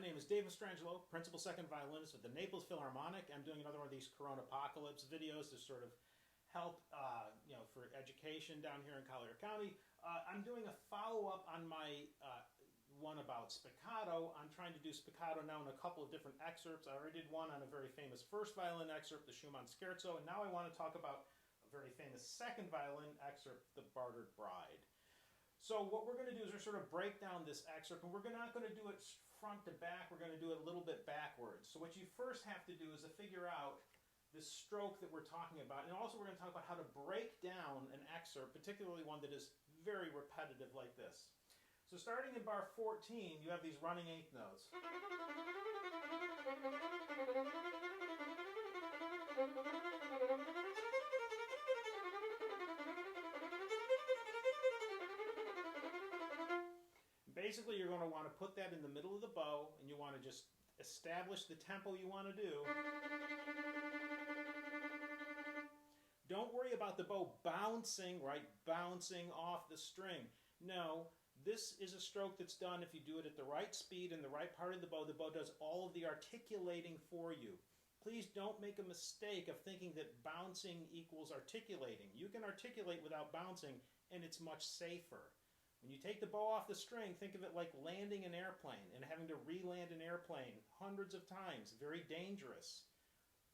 name is Dave Mastrangelo, principal second violinist with the Naples Philharmonic. I'm doing another one of these Corona Apocalypse videos to sort of help, for education down here in Collier County. I'm doing a follow-up on my one about Spiccato. I'm trying to do Spiccato now in a couple of different excerpts. I already did one on a very famous first violin excerpt, the Schumann Scherzo, and now I want to talk about a very famous second violin excerpt, the Bartered Bride. So what we're going to do is we're sort of break down this excerpt, and we're not going to do it front to back. We're going to do it a little bit backwards. So what you first have to do is to figure out this stroke that we're talking about, and also we're going to talk about how to break down an excerpt, particularly one that is very repetitive like this. So starting in bar 14, you have these running eighth notes. Basically, you're going to want to put that in the middle of the bow, and you want to just establish the tempo you want to do. Don't worry about the bow bouncing, right? Bouncing off the string. No, this is a stroke that's done if you do it at the right speed and the right part of the bow. The bow does all of the articulating for you. Please don't make a mistake of thinking that bouncing equals articulating. You can articulate without bouncing, and it's much safer. When you take the bow off the string, think of it like landing an airplane and having to re-land an airplane hundreds of times. Very dangerous.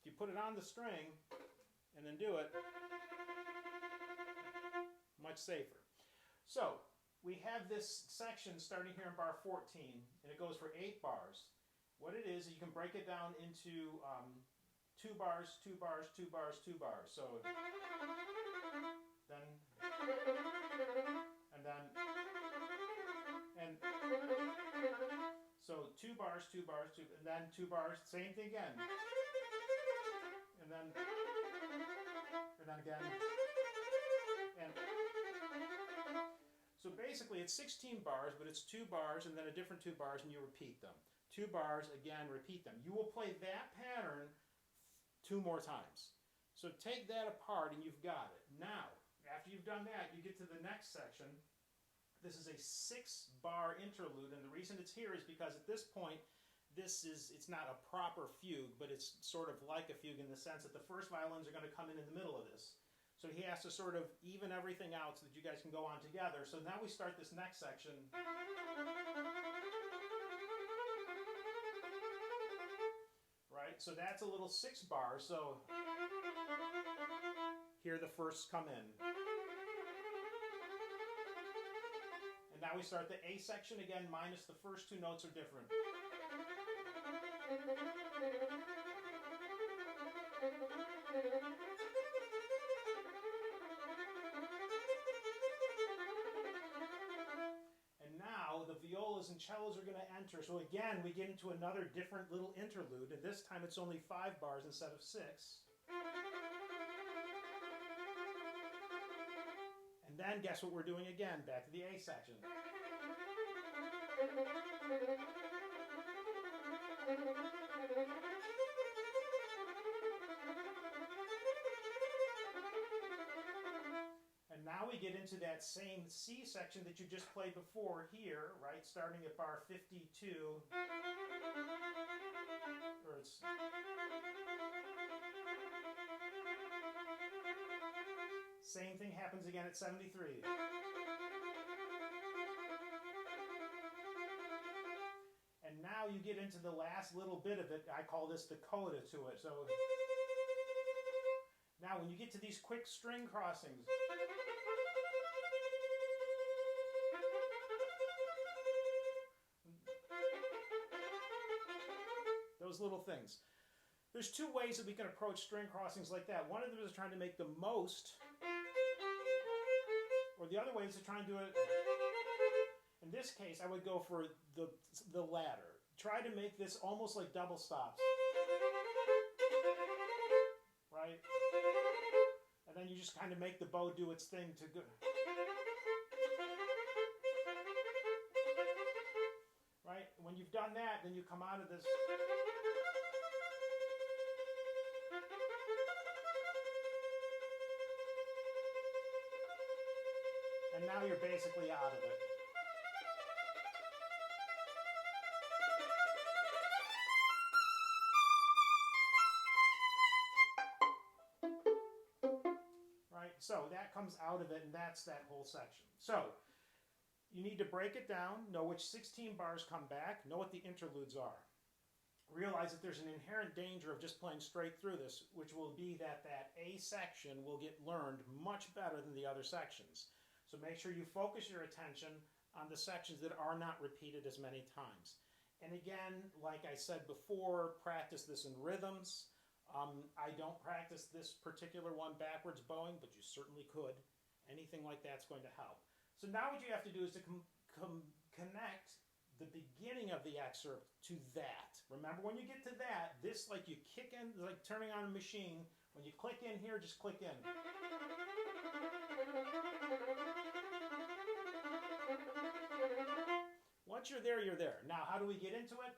If you put it on the string and then do it, much safer. So we have this section starting here in bar 14, and it goes for 8 bars. What it is, you can break it down into 2 bars, 2 bars, 2 bars, 2 bars. So then, and then, and so 2 bars, 2 bars, 2, and then 2 bars, same thing again, and then again, and so basically it's 16 bars, but it's 2 bars and then a different 2 bars, and you repeat them. 2 bars, again, repeat them. You will play that pattern 2 more times. So take that apart and you've got it. Now, after you've done that, you get to the next section. This is a 6-bar interlude, and the reason it's here is because at this point, it's not a proper fugue, but it's sort of like a fugue in the sense that the first violins are going to come in the middle of this. So he has to sort of even everything out so that you guys can go on together. So now we start this next section. Right? So that's a little 6 bars. So here the firsts come in. And now we start the A section again, minus the first 2 notes are different. And now the violas and cellos are going to enter. So again, we get into another different little interlude, and this time it's only 5 bars instead of 6. And then guess what we're doing again? Back to the A section. And now we get into that same C section that you just played before here, right? Starting at bar 52. Or it's same thing happens again at 73. And now you get into the last little bit of it. I call this the coda to it. So now when you get to these quick string crossings, those little things. There's 2 ways that we can approach string crossings like that. One of them is trying to make the most, or the other way is to try and do it. In this case, I would go for the latter. Try to make this almost like double stops. Right? And then you just kind of make the bow do its thing to go. Right? When you've done that, then you come out of this. And now you're basically out of it. So that comes out of it, and that's that whole section. So you need to break it down, know which 16 bars come back, know what the interludes are. Realize that there's an inherent danger of just playing straight through this, which will be that that A section will get learned much better than the other sections. So make sure you focus your attention on the sections that are not repeated as many times. And again, like I said before, practice this in rhythms. I don't practice this particular one backwards bowing, but you certainly could. Anything like that's going to help. So now what you have to do is to connect the beginning of the excerpt to that. Remember, when you get to that, this, like, you kick in, like turning on a machine. When you click in here, just click in. Once you're there, you're there. Now, how do we get into it?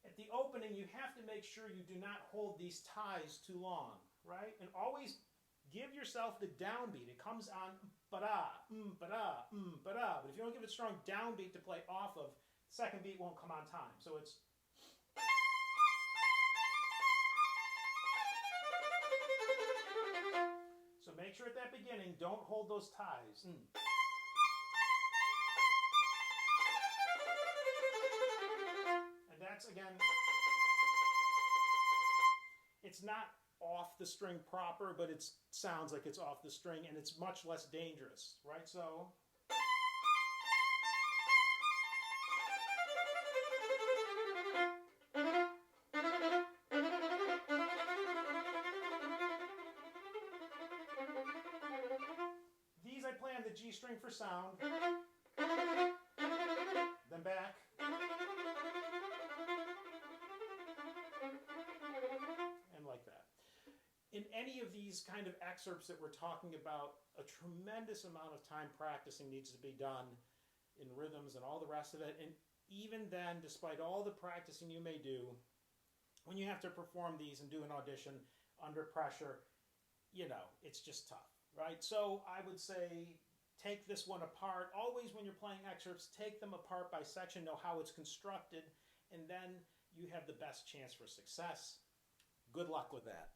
At the opening, you have to make sure you do not hold these ties too long, right? And always give yourself the downbeat. It comes on ba-da, ba-da, ba-da. But if you don't give it a strong downbeat to play off of, second beat won't come on time. So it's... So make sure at that beginning, don't hold those ties. And that's, again, it's not off the string proper, but it sounds like it's off the string, and it's much less dangerous, right? So... These I play on the G string for sound, then back, and like that. In any of these kind of excerpts that we're talking about, a tremendous amount of time practicing needs to be done in rhythms and all the rest of it. And even then, despite all the practicing you may do, when you have to perform these and do an audition under pressure, you know, it's just tough. Right, so I would say take this one apart. Always when you're playing excerpts, take them apart by section, know how it's constructed, and then you have the best chance for success. Good luck with that.